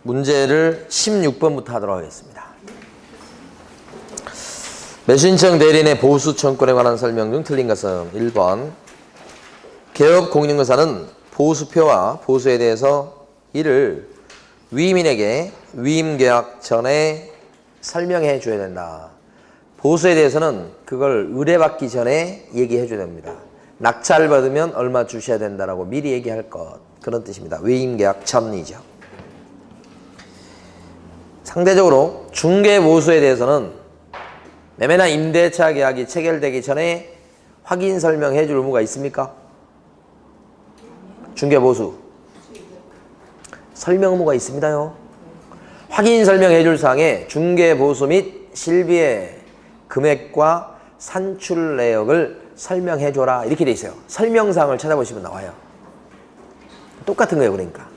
문제를 16번부터 하도록 하겠습니다. 매수신청 대리인의 보수 청구권에 관한 설명 중 틀린 것은 1번. 개업 공인중개사는 보수표와 보수에 대해서 이를 위임인에게 위임계약 전에 설명해 줘야 된다. 보수에 대해서는 그걸 의뢰받기 전에 얘기해 줘야 됩니다. 낙찰 받으면 얼마 주셔야 된다라고 미리 얘기할 것, 그런 뜻입니다. 위임계약 전이죠. 상대적으로 중개보수에 대해서는 매매나 임대차 계약이 체결되기 전에 확인 설명해 줄 의무가 있습니까? 중개보수 설명 의무가 있습니다요. 확인 설명해 줄 사항에 중개보수 및 실비의 금액과 산출 내역을 설명해 줘라 이렇게 돼 있어요. 설명사항을 찾아보시면 나와요. 똑같은 거예요. 그러니까.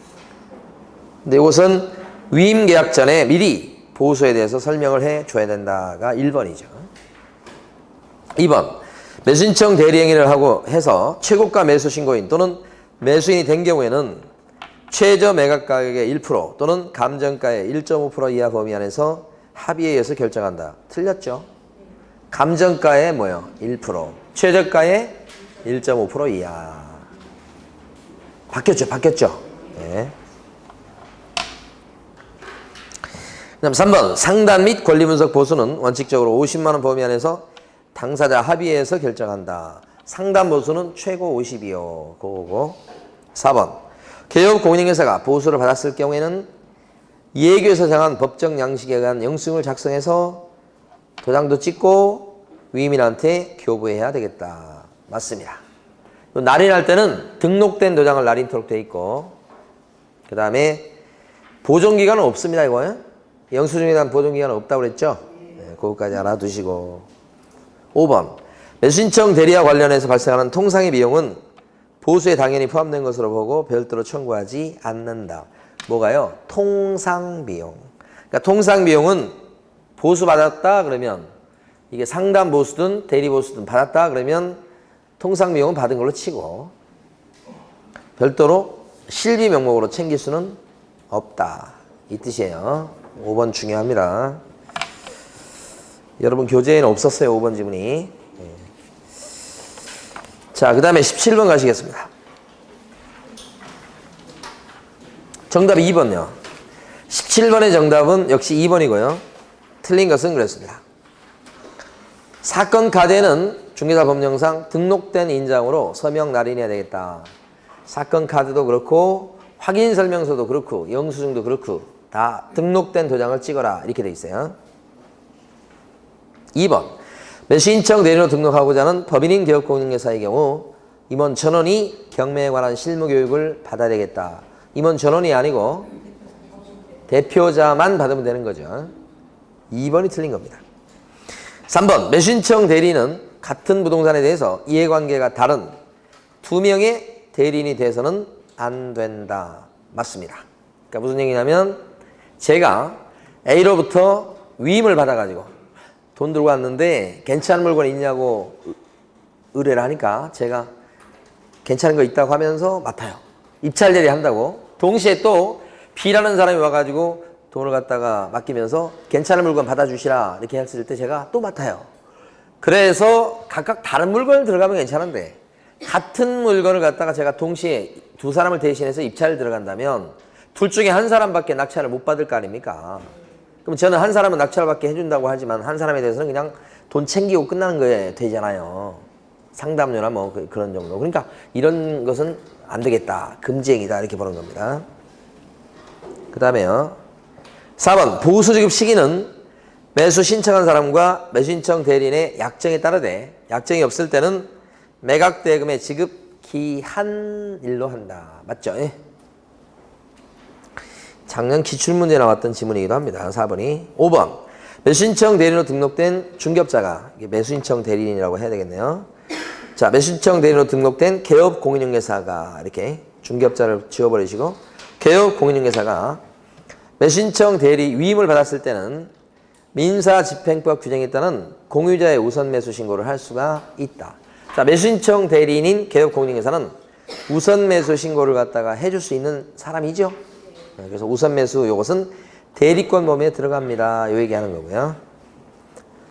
근데 이것은 위임계약 전에 미리 보수에 대해서 설명을 해 줘야 된다가 1번이죠. 2번. 매수신청 대리행위를 하고 해서 최고가 매수신고인 또는 매수인이 된 경우에는 최저 매각가격의 1% 또는 감정가의 1.5% 이하 범위 안에서 합의에 의해서 결정한다. 틀렸죠? 감정가의 뭐요? 1%. 최저가의 1.5% 이하. 바뀌었죠? 바뀌었죠? 네. 그다음 3번. 상담 및 권리분석 보수는 원칙적으로 50만 원 범위 안에서 당사자 합의해서 결정한다. 상담 보수는 최고 50이요. 그거고. 4번. 개업 공인중개사가 보수를 받았을 경우에는 예규에서 정한 법정 양식에 의한 영수증을 작성해서 도장도 찍고 위임인한테 교부해야 되겠다. 맞습니다. 날인할 때는 등록된 도장을 날인토록 돼 있고, 그 다음에 보존기간은 없습니다. 이거 영수증에 대한 보존기간은 없다고 그랬죠? 네, 그것까지 알아두시고. 5번. 매수신청 대리와 관련해서 발생하는 통상의 비용은 보수에 당연히 포함된 것으로 보고 별도로 청구하지 않는다. 뭐가요? 통상비용. 그러니까 통상비용은 보수 받았다 그러면, 이게 상담 보수든 대리 보수든 받았다 그러면 통상비용은 받은 걸로 치고 별도로 실비 명목으로 챙길 수는 없다. 이 뜻이에요. 5번 중요합니다. 여러분 교재에는 없었어요. 5번 지문이. 자, 그 다음에 17번 가시겠습니다. 정답 2번요. 17번의 정답은 역시 2번이고요. 틀린 것은 그랬습니다. 사건 카드에는 중개사 법령상 등록된 인장으로 서명 날인해야 되겠다. 사건 카드도 그렇고 확인 설명서도 그렇고 영수증도 그렇고 다 등록된 도장을 찍어라 이렇게 돼 있어요. 2번. 매수신청 대리로 등록하고자 하는 법인인 개업공인중개사의 경우 임원 전원이 경매에 관한 실무교육을 받아야 되겠다. 임원 전원이 아니고 대표자만 받으면 되는 거죠. 2번이 틀린 겁니다. 3번. 매수신청 대리는 같은 부동산에 대해서 이해관계가 다른 두 명의 대리인이 돼서는 안 된다. 맞습니다. 그러니까 무슨 얘기냐면 제가 A로부터 위임을 받아가지고 돈 들고 왔는데 괜찮은 물건 있냐고 의뢰를 하니까 제가 괜찮은 거 있다고 하면서 맡아요. 입찰 대리 한다고. 동시에 또 B라는 사람이 와가지고 돈을 갖다가 맡기면서 괜찮은 물건 받아주시라 이렇게 했을 때 제가 또 맡아요. 그래서 각각 다른 물건을 들어가면 괜찮은데 같은 물건을 갖다가 제가 동시에 두 사람을 대신해서 입찰을 들어간다면 둘 중에 한 사람밖에 낙찰을 못 받을 거 아닙니까? 그럼 저는 한 사람은 낙찰 받게 해준다고 하지만 한 사람에 대해서는 그냥 돈 챙기고 끝나는 거에 되잖아요. 상담료나 뭐 그런 정도. 그러니까 이런 것은 안 되겠다. 금지행위다. 이렇게 보는 겁니다. 그 다음에요. 4번. 보수지급 시기는 매수 신청한 사람과 매수신청 대리인의 약정에 따르되 약정이 없을 때는 매각대금의 지급 기한일로 한다. 맞죠? 예? 작년 기출문제 나왔던 지문이기도 합니다. 4번이. 5번. 매수신청 대리인으로 등록된 중개업자가 매수신청 대리인이라고 해야 되겠네요. 자, 매수신청 대리인으로 등록된 개업 공인중개사가 이렇게 중개업자를 지워버리시고 개업 공인중개사가 매수신청 대리 위임을 받았을 때는 민사집행법 규정에 따른 공유자의 우선 매수 신고를 할 수가 있다. 자, 매수신청 대리인인 개업 공인중개사는 우선 매수 신고를 갖다가 해줄 수 있는 사람이죠. 그래서 우선 매수 요것은 대리권 범위에 들어갑니다. 요 얘기하는 거고요.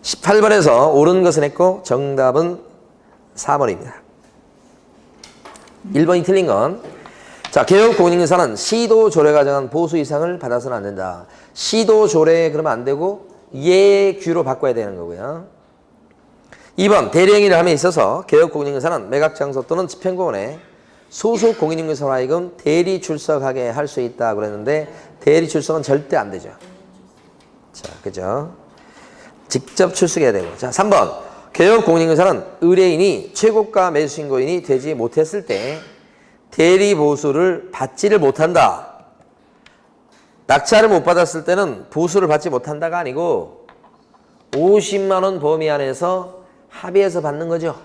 18번에서 옳은 것은 했고 정답은 4번입니다. 1번이 틀린 건, 자, 개혁 공인인사는 시도 조례가 정한 보수 이상을 받아서는 안 된다. 시도 조례 그러면 안 되고 예규로 바꿔야 되는 거고요. 2번 대리행위를 함에 있어서 개혁 공인인사는 매각 장소 또는 집행부원에 소속 공인인사로 하여금 대리 출석하게 할 수 있다 그랬는데 대리 출석은 절대 안 되죠. 자, 그죠? 직접 출석해야 되고. 자, 3번 개혁 공인인사는 의뢰인이 최고가 매수신고인이 되지 못했을 때 대리 보수를 받지를 못한다. 낙찰을 못 받았을 때는 보수를 받지 못한다가 아니고 50만 원 범위 안에서 합의해서 받는 거죠.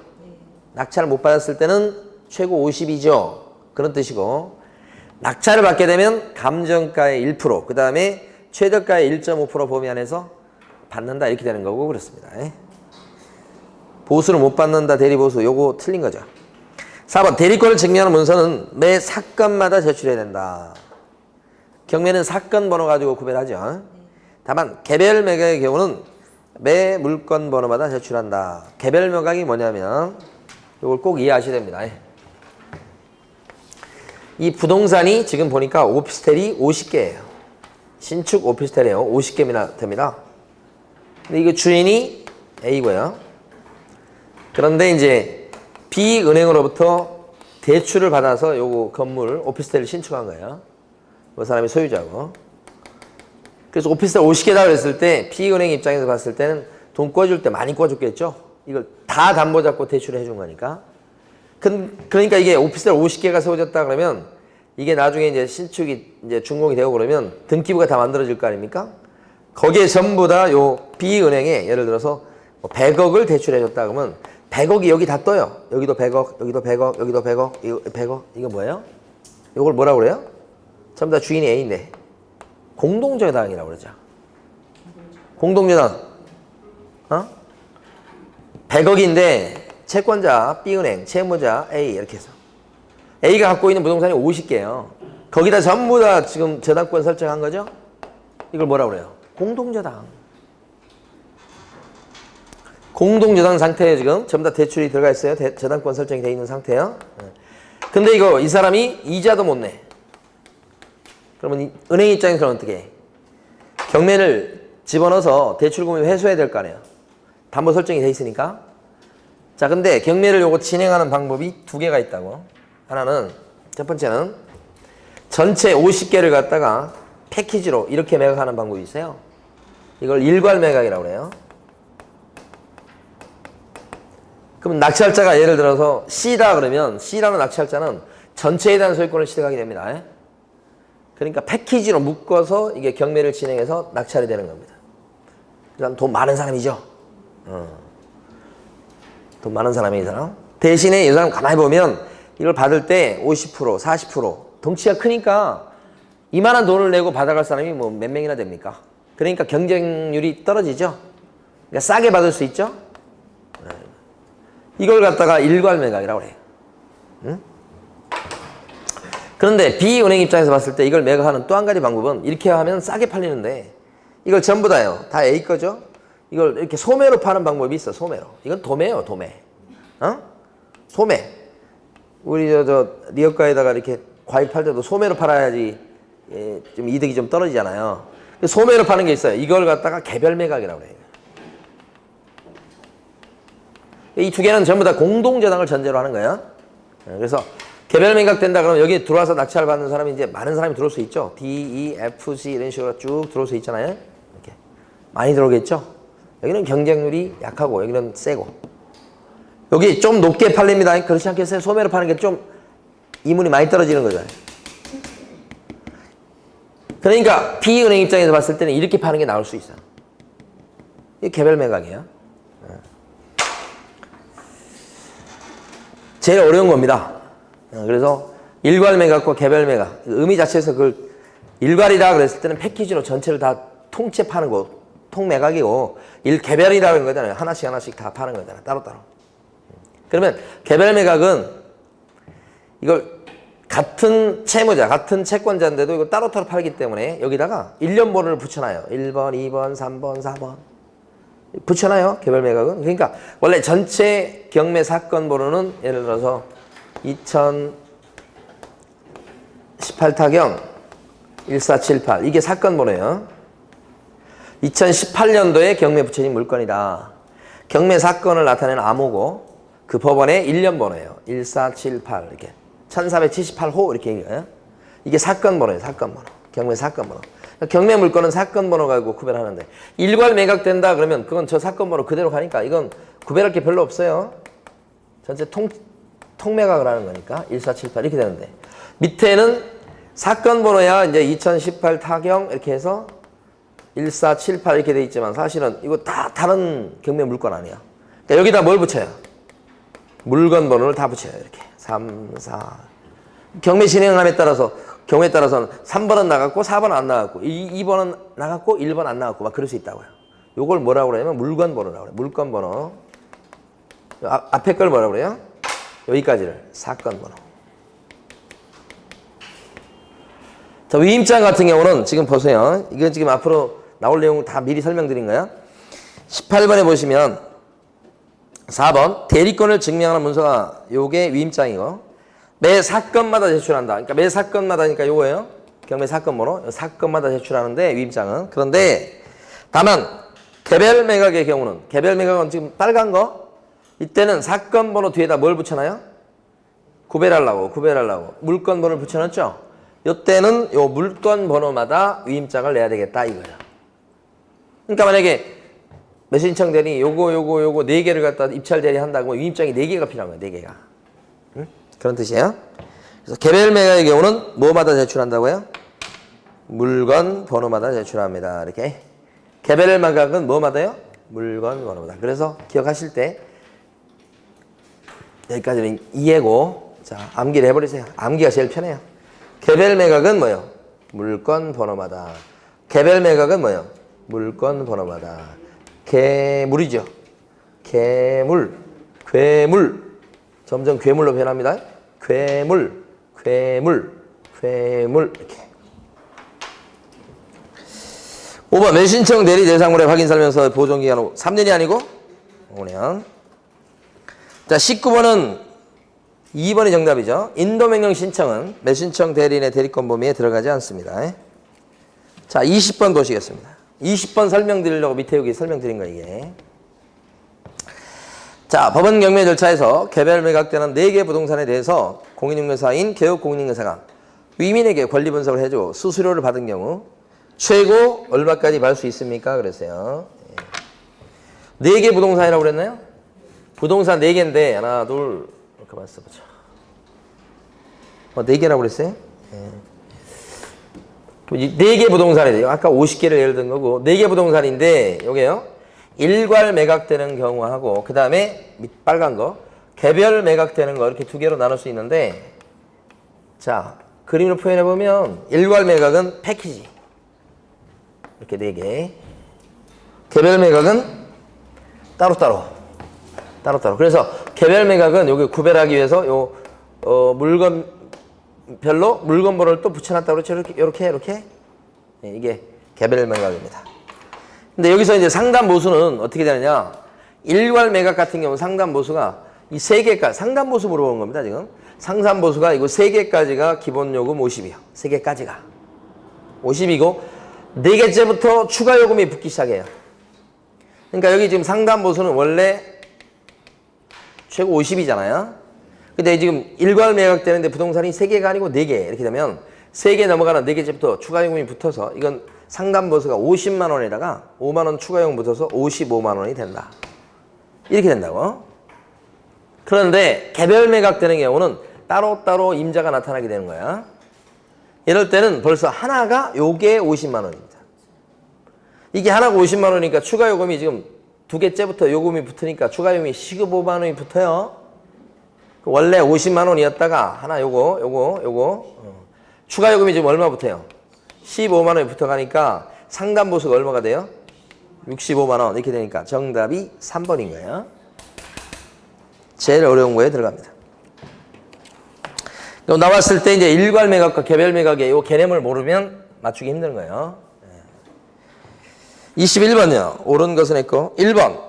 낙찰을 못 받았을 때는 최고 50이죠. 그런 뜻이고, 낙찰을 받게 되면 감정가의 1%, 그 다음에 최저가의 1.5% 범위 안에서 받는다 이렇게 되는 거고 그렇습니다. 보수를 못 받는다 대리보수 요거 틀린 거죠. 4번 대리권을 증명하는 문서는 매 사건마다 제출해야 된다. 경매는 사건 번호 가지고 구별하죠. 다만 개별 매각의 경우는 매 물건 번호마다 제출한다. 개별 매각이 뭐냐면 이걸 꼭 이해하셔야 됩니다. 이 부동산이 지금 보니까 오피스텔이 50개예요. 신축 오피스텔이에요. 50개나 됩니다. 근데 이거 주인이 A고요. 그런데 이제 B은행으로부터 대출을 받아서 요거 건물 오피스텔을 신축한 거예요. 그 사람이 소유자고. 그래서 오피스텔 50개다 그랬을 때 B은행 입장에서 봤을 때는 돈 꿔줄 때 많이 꿔줬겠죠. 이걸 다 담보 잡고 대출을 해준 거니까. 그러니까 이게 오피스텔 50개가 세워졌다 그러면 이게 나중에 이제 신축이 이제 준공이 되고 그러면 등기부가 다 만들어질 거 아닙니까? 거기에 전부 다 요 B은행에 예를 들어서 100억을 대출해줬다 그러면 100억이 여기 다 떠요. 여기도 100억, 여기도 100억, 여기도 100억, 이거 100억. 이거 뭐예요? 이걸 뭐라고 그래요? 전부 다 주인이 A인데 공동저당이라고 그러죠. 공동저당. 100억인데 채권자 B은행, 채무자 A 이렇게 해서 A가 갖고 있는 부동산이 50개예요. 거기다 전부 다 지금 저당권 설정한 거죠? 이걸 뭐라고 그래요? 공동저당. 공동저당 상태에 지금 전부 다 대출이 들어가 있어요. 저당권 설정이 되어 있는 상태예요. 근데 이거 이 사람이 이자도 못 내. 그러면 은행 입장에서는 어떻게 해? 경매를 집어넣어서 대출금을 회수해야 될 거 아니에요. 담보 설정이 돼 있으니까. 자, 근데 경매를 요거 진행하는 방법이 두 개가 있다고. 하나는, 첫 번째는 전체 50개를 갖다가 패키지로 이렇게 매각하는 방법이 있어요. 이걸 일괄 매각이라고 그래요. 그럼 낙찰자가 예를 들어서 C다 그러면 C라는 낙찰자는 전체에 대한 소유권을 취득하게 됩니다. 그러니까 패키지로 묶어서 이게 경매를 진행해서 낙찰이 되는 겁니다. 그다음 돈 많은 사람이죠. 돈 많은 사람이 이 사람. 대신에 이 사람 가만히 보면 이걸 받을 때 50%, 40% 덩치가 크니까 이만한 돈을 내고 받아갈 사람이 뭐 몇 명이나 됩니까? 그러니까 경쟁률이 떨어지죠. 그러니까 싸게 받을 수 있죠. 이걸 갖다가 일괄 매각이라고 해요. 응? 그런데 B은행 입장에서 봤을 때 이걸 매각하는 또 한 가지 방법은 이렇게 하면 싸게 팔리는데 이걸 전부 다요. 다 A 거죠? 이걸 이렇게 소매로 파는 방법이 있어. 소매로. 이건 도매예요. 도매. 소매. 우리 저 리어가에다가 이렇게 과일 팔 때도 소매로 팔아야지 좀 이득이 좀 떨어지잖아요. 소매로 파는 게 있어요. 이걸 갖다가 개별 매각이라고 해요. 이 두 개는 전부 다 공동저당을 전제로 하는 거예요. 그래서 개별 매각 된다 그러면 여기 들어와서 낙찰 받는 사람이 이제 많은 사람이 들어올 수 있죠. D, E, F, C 이런 식으로 쭉 들어올 수 있잖아요. 이렇게 많이 들어오겠죠. 여기는 경쟁률이 약하고 여기는 세고 여기 좀 높게 팔립니다. 그렇지 않겠어요? 소매로 파는 게 좀 이문이 많이 떨어지는 거잖아요. 그러니까 B은행 입장에서 봤을 때는 이렇게 파는 게 나올 수 있어요. 이게 개별 매각이에요. 제일 어려운 겁니다. 그래서 일괄 매각과 개별 매각 의미 자체에서 그걸 일괄이다 그랬을 때는 패키지로 전체를 다 통째 파는 거 통매각이고 개별이라는 거잖아요. 하나씩 다 파는 거잖아요. 따로따로. 그러면 개별 매각은 이걸 같은 채무자, 같은 채권자인데도 이거 따로따로 팔기 때문에 여기다가 1년 번호를 붙여놔요. 1번, 2번, 3번, 4번. 붙여놔요. 개별 매각은. 그러니까 원래 전체 경매 사건 번호는 예를 들어서 2018 타경 1478 이게 사건 번호예요. 2018년도에 경매 부채진 물건이다. 경매 사건을 나타내는 암호고 그 법원의 1년 번호예요. 1478 이렇게 1478호 이렇게 얘기해요. 이게 사건 번호예요. 사건 번호. 경매 사건 번호. 경매 물건은 사건 번호 가지고 구별하는데 일괄 매각된다 그러면 그건 저 사건 번호 그대로 가니까 이건 구별할 게 별로 없어요. 전체 통매각을 하는 거니까 1478 이렇게 되는데 밑에는 사건 번호야 이제 2018 타경 이렇게 해서 1478 이렇게 돼 있지만 사실은 이거 다 다른 경매 물건 아니야. 그러니까 여기다 뭘 붙여요? 물건 번호를 다 붙여요. 이렇게 3, 4 경매 진행함에 따라서 경우에 따라서는 3번은 나갔고 4번은 안 나갔고 2번은 나갔고 1번 안 나갔고 막 그럴 수 있다고요. 요걸 뭐라고 그러냐면 물건 번호라고 그래요. 물건 번호. 앞에 걸 뭐라고 그래요? 여기까지를 사건 번호. 자, 위임장 같은 경우는 지금 보세요. 이건 지금 앞으로 나올 내용 다 미리 설명드린 거야. 18번에 보시면 4번 대리권을 증명하는 문서가 요게 위임장이고 매 사건마다 제출한다. 그러니까 매 사건마다니까 요거예요. 경매 사건 번호. 사건마다 제출하는데 위임장은. 그런데 다만 개별 매각의 경우는 개별 매각은 지금 빨간 거 이때는 사건 번호 뒤에다 뭘 붙여놔요? 구별하려고 물건 번호를 붙여놨죠. 이때는 요 물건 번호마다 위임장을 내야 되겠다 이거예요. 그러니까 만약에 매수신청 대리 요거 4개를 갖다 입찰 대리 한다고 위임장이 4개가 필요한 거예요. 4개가. 응? 그런 뜻이에요. 그래서 개별 매각의 경우는 뭐마다 제출한다고요? 물건 번호마다 제출합니다. 이렇게. 개별 매각은 뭐마다요? 물건 번호마다. 그래서 기억하실 때 여기까지는 이해고 자 암기를 해버리세요. 암기가 제일 편해요. 개별 매각은 뭐예요? 물건 번호마다. 개별 매각은 뭐예요? 물건 번호마다. 괴물이죠. 괴물. 점점 괴물로 변합니다. 괴물. 이렇게. 5번 매수신청 대리 대상물의 확인 설명서 보존기간 3년이 아니고 5년. 자 19번은 2번이 정답이죠. 인도명령 신청은 매수신청 대리인의 대리권 범위에 들어가지 않습니다. 자 20번 보시겠습니다. 20번 설명드리려고 밑에 여기 설명드린 거 이게. 자 법원 경매 절차에서 개별 매각되는 4개 부동산에 대해서 공인중개사인 개업공인중개사가 위민에게 권리 분석을 해주고 수수료를 받은 경우 최고 얼마까지 받을 수 있습니까? 그랬어요. 4개 부동산이라고 그랬나요? 부동산 4개인데 하나 둘 가만 있어보자. 4개라고 그랬어요? 4개 부동산이에요. 아까 50개를 예를 든 거고 4개 부동산인데 요게요. 일괄 매각되는 경우하고 그 다음에 빨간 거 개별 매각되는 거 이렇게 2개로 나눌 수 있는데 자 그림으로 표현해 보면 일괄 매각은 패키지 이렇게 4개 개별 매각은 따로따로 그래서 개별 매각은 여기 구별하기 위해서 요 물건별로 물건 번호를 또 붙여놨다고 그렇죠. 이렇게 네, 이게 개별 매각입니다. 근데 여기서 이제 상담 보수는 어떻게 되느냐? 일괄 매각 같은 경우 상담 보수가 이 3개까지 상담 보수 물어보는 겁니다. 지금 상담 보수가 이거 3개까지가 기본 요금 50이요. 3개까지가 50이고 4개째부터 추가 요금이 붙기 시작해요. 그러니까 여기 지금 상담 보수는 원래 최고 50이잖아요. 근데 지금 일괄 매각되는데 부동산이 3개가 아니고 4개 이렇게 되면 3개 넘어가는 4개째부터 추가 요금이 붙어서 이건 상담 보수가 50만 원에다가 5만 원 추가 요금 붙어서 55만 원이 된다. 이렇게 된다고. 그런데 개별 매각되는 경우는 따로따로 임자가 나타나게 되는 거야. 이럴 때는 벌써 하나가 요게 50만 원입니다. 이게 하나가 50만 원이니까 추가 요금이 지금 2개째부터 요금이 붙으니까 추가 요금이 15만 원이 붙어요. 원래 50만 원이었다가 하나 요거 추가 요금이 지금 얼마 붙어요? 15만 원이 붙어가니까 상담 보수가 얼마가 돼요? 65만 원 이렇게 되니까 정답이 3번인 거예요. 제일 어려운 거에 들어갑니다. 나왔을 때 이제 일괄 매각과 개별 매각의 요 개념을 모르면 맞추기 힘든 거예요. 21번이요. 옳은 것은 했고 1번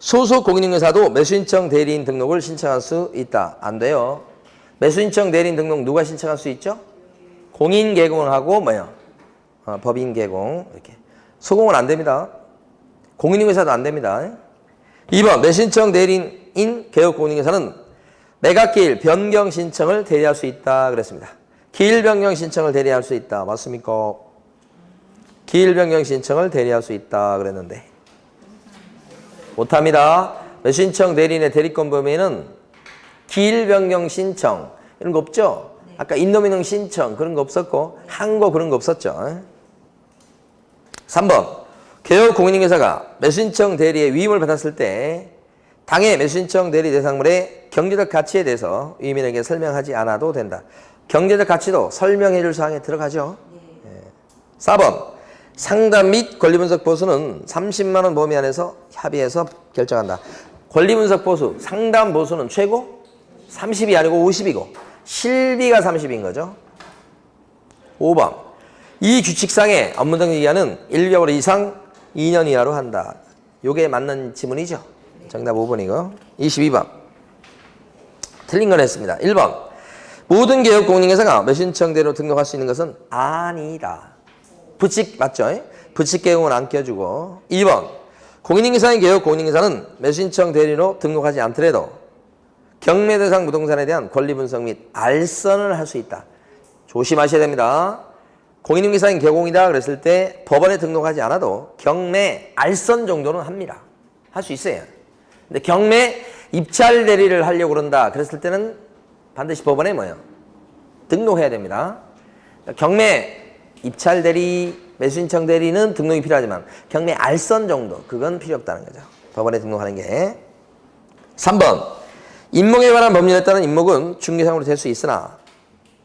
소속 공인중개사도 매수신청 대리인 등록을 신청할 수 있다. 안 돼요. 매수신청 대리인 등록 누가 신청할 수 있죠? 공인 개공을 하고 뭐요? 법인 개공 이렇게. 소공은 안 됩니다. 공인중개사도 안 됩니다. 2번 매수신청 대리인 개업 공인중개사는 매각기일 변경 신청을 대리할 수 있다 그랬습니다. 기일 변경 신청을 대리할 수 있다. 맞습니까? 기일 변경 신청을 대리할 수 있다 그랬는데 못합니다. 매수신청 대리인의 대리권 범위에는 기일 변경 신청 이런 거 없죠? 아까 인도명령 신청 그런 거 없었고 항고 그런 거 없었죠? 3번 개업 공인중개사가 매수신청 대리의 위임을 받았을 때 당해 매수신청 대리 대상물의 경제적 가치에 대해서 위임인에게 설명하지 않아도 된다. 경제적 가치도 설명해 줄 사항에 들어가죠. 4번 상담 및 권리분석 보수는 30만 원 범위 안에서 합의해서 결정한다. 권리분석 보수, 상담 보수는 최고 30이 아니고 50이고 실비가 30인 거죠. 5번 이 규칙상의 업무 등기 기간은 1개월 이상 2년 이하로 한다. 요게 맞는 지문이죠. 정답 5번이고 22번 틀린 걸 했습니다. 1번 모든 개업 공인중개사가 매수신청대로 등록할 수 있는 것은 아니다. 부칙 맞죠? 부칙 개공은 안 껴주고 2번 공인중개사인 개업 공인중개사는 매수신청 대리로 등록하지 않더라도 경매 대상 부동산에 대한 권리 분석 및 알선을 할 수 있다. 조심하셔야 됩니다. 공인중개사인 개공이다 그랬을 때 법원에 등록하지 않아도 경매 알선 정도는 합니다. 할 수 있어요. 근데 경매 입찰 대리를 하려고 그런다 그랬을 때는 반드시 법원에 뭐예요? 등록해야 됩니다. 경매 입찰 대리, 매수신청 대리는 등록이 필요하지만 경매 알선 정도 그건 필요 없다는 거죠. 법원에 등록하는 게. 3번 임목에 관한 법률에 따른 임목은 중개상으로 될 수 있으나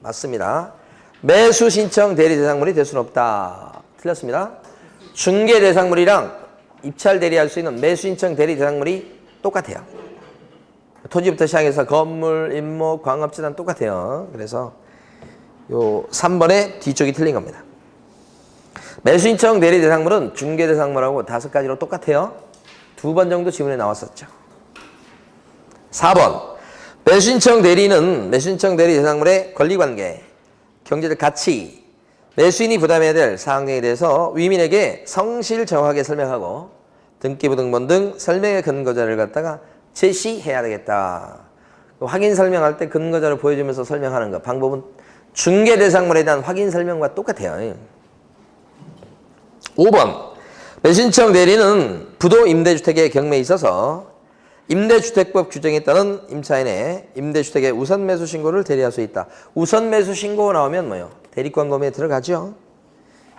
맞습니다. 매수신청 대리 대상물이 될 수는 없다. 틀렸습니다. 중개 대상물이랑 입찰 대리할 수 있는 매수신청 대리 대상물이 똑같아요. 토지부터 시작해서 건물, 임목, 광업재단 똑같아요. 그래서 요 3번의 뒤쪽이 틀린 겁니다. 매수신청 대리 대상물은 중개 대상물하고 5가지로 똑같아요. 2번 정도 지문에 나왔었죠. 4번 매수신청 대리는 매수신청 대리 대상물의 권리관계, 경제적 가치, 매수인이 부담해야 될 사항 등에 대해서 위민에게 성실 정확하게 설명하고 등기부등본 등 설명의 근거자를 갖다가 제시해야 되겠다. 확인 설명할 때 근거자를 보여주면서 설명하는 것. 방법은 중개 대상물에 대한 확인 설명과 똑같아요. 5번 매수신청 대리는 부도 임대주택의 경매에 있어서 임대주택법 규정에 따른 임차인의 임대주택의 우선 매수 신고를 대리할 수 있다. 우선 매수 신고 나오면 뭐요? 대리권 범위에 들어가죠.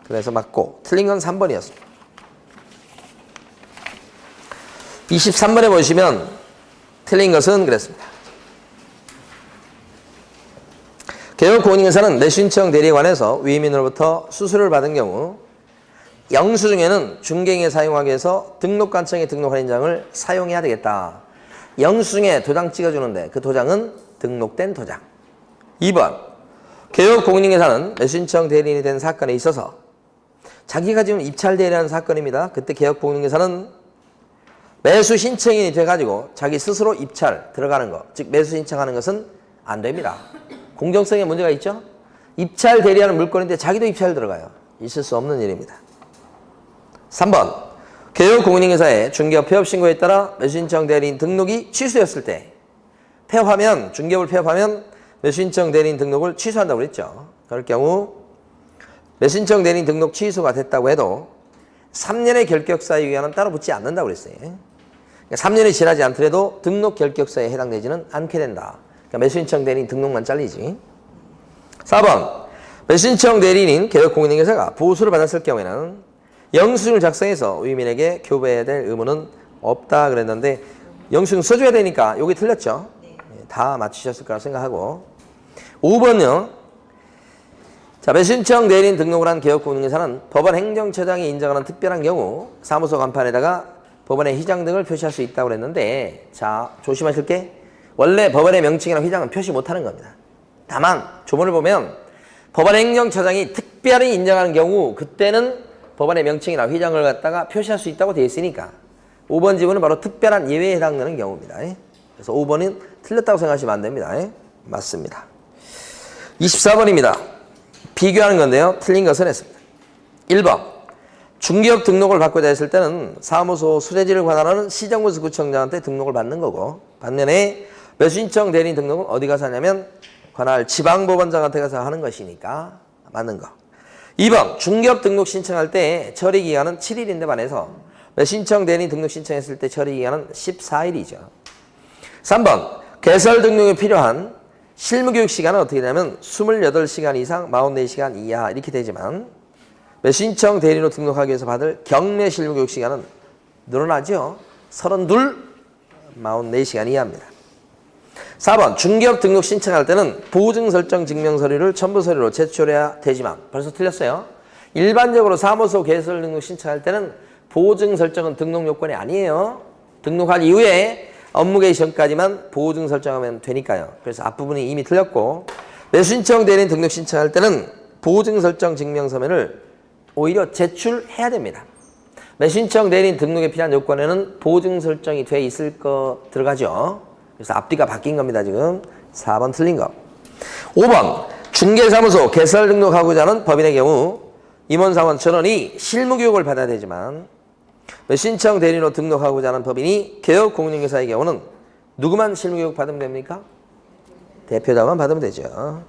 그래서 맞고 틀린 건 3번이었습니다. 23번에 보시면 틀린 것은 그랬습니다. 개업 공인중개사는 매수신청 대리에 관해서 위임인으로부터 수수료를 받은 경우 영수증에는 중개인에 사용하기 위해서 등록관청에 등록한 인장을 사용해야 되겠다. 영수증에 도장 찍어주는데 그 도장은 등록된 도장. 2번 개업 공인중개사는 매수신청 대리인이 된 사건에 있어서 자기가 지금 입찰 대리하는 사건입니다. 그때 개업 공인중개사는 매수 신청인이 돼가지고 자기 스스로 입찰 들어가는 것, 즉 매수 신청하는 것은 안 됩니다. 공정성에 문제가 있죠? 입찰 대리하는 물건인데 자기도 입찰 들어가요. 있을 수 없는 일입니다. 3번 개업 공인중개사의 중개업 폐업 신고에 따라 매수신청 대리인 등록이 취소였을 때 폐업하면 중개업을 폐업하면 매수신청 대리인 등록을 취소한다고 그랬죠. 그럴 경우 매수신청 대리인 등록 취소가 됐다고 해도 3년의 결격사유 기간은 따로 붙지 않는다고 그랬어요. 그러니까 3년이 지나지 않더라도 등록 결격사에 해당되지는 않게 된다. 그러니까 매수신청 대리인 등록만 잘리지. 4번 매수신청 대리인인 개업 공인중개사가 보수를 받았을 경우에는 영수증을 작성해서 위민에게 교부해야 될 의무는 없다 그랬는데 영수증 써줘야 되니까 여기 틀렸죠. 다 맞추셨을 거라 생각하고 5번요. 자, 매수신청 대리인 등록을 한 개업 공인중개사는 법원 행정처장이 인정하는 특별한 경우 사무소 간판에다가 법원의 휘장 등을 표시할 수 있다고 그랬는데 자, 조심하실 게 원래 법원의 명칭이나 휘장은 표시 못하는 겁니다. 다만 조문을 보면 법원행정처장이 특별히 인정하는 경우 그때는 법원의 명칭이나 휘장을 갖다가 표시할 수 있다고 되어 있으니까 5번 지문은 바로 특별한 예외에 해당되는 경우입니다. 그래서 5번은 틀렸다고 생각하시면 안 됩니다. 맞습니다. 24번입니다. 비교하는 건데요. 틀린 것은 했습니다. 1번 중개업 등록을 받고자 했을 때는 사무소 수재지를 관할하는 시정군수구청장한테 등록을 받는 거고 반면에 매수신청 대리인 등록은 어디 가서 하냐면 관할 지방법원장한테 가서 하는 것이니까 맞는 거. 2번 중개업 등록 신청할 때 처리기간은 7일인데 반해서 매수신청 대리인 등록 신청했을 때 처리기간은 14일이죠. 3번 개설 등록에 필요한 실무교육 시간은 어떻게 되냐면 28시간 이상 44시간 이하 이렇게 되지만 매수신청 대리인으로 등록하기 위해서 받을 경매 실무교육 시간은 늘어나죠. 32, 44시간 이하입니다. 4번 중개업 등록 신청할 때는 보증 설정 증명 서류를 첨부 서류로 제출해야 되지만 벌써 틀렸어요. 일반적으로 사무소 개설 등록 신청할 때는 보증 설정은 등록 요건이 아니에요. 등록한 이후에 업무 개시 전까지만 보증 설정하면 되니까요. 그래서 앞부분이 이미 틀렸고 매수신청 대리인 등록 신청할 때는 보증 설정 증명서면을 오히려 제출해야 됩니다. 매수신청 대리인 등록에 필요한 요건에는 보증 설정이 돼 있을 거 들어가죠. 그래서 앞뒤가 바뀐 겁니다. 지금 4번 틀린 거. 5번 중개사무소 개설 등록하고자 하는 법인의 경우 임원사원 전원이 실무교육을 받아야 되지만 신청 대리인으로 등록하고자 하는 법인이 개업공인중개사의 경우는 누구만 실무교육 받으면 됩니까? 대표자만 받으면 되죠.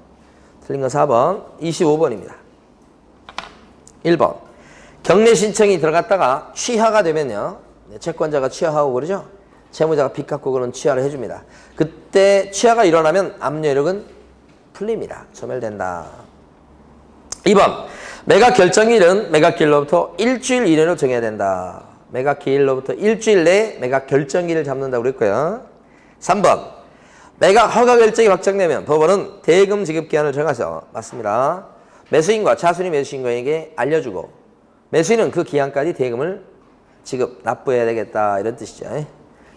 틀린 건 4번. 25번입니다. 1번 경매 신청이 들어갔다가 취하가 되면요. 채권자가 취하하고 그러죠. 채무자가 빚 갚고 그런 취하를 해줍니다. 그때 취하가 일어나면 압류력은 풀립니다. 소멸된다. 2번 매각 결정일은 매각기일로부터 일주일 이내로 정해야 된다. 매각기일로부터 일주일 내에 매각 결정일을 잡는다고 그랬고요. 3번 매각 허가 결정이 확정되면 법원은 대금 지급기한을 정해서 맞습니다. 매수인과 차순위 매수인과에게 알려주고 매수인은 그 기한까지 대금을 지급 납부해야 되겠다 이런 뜻이죠.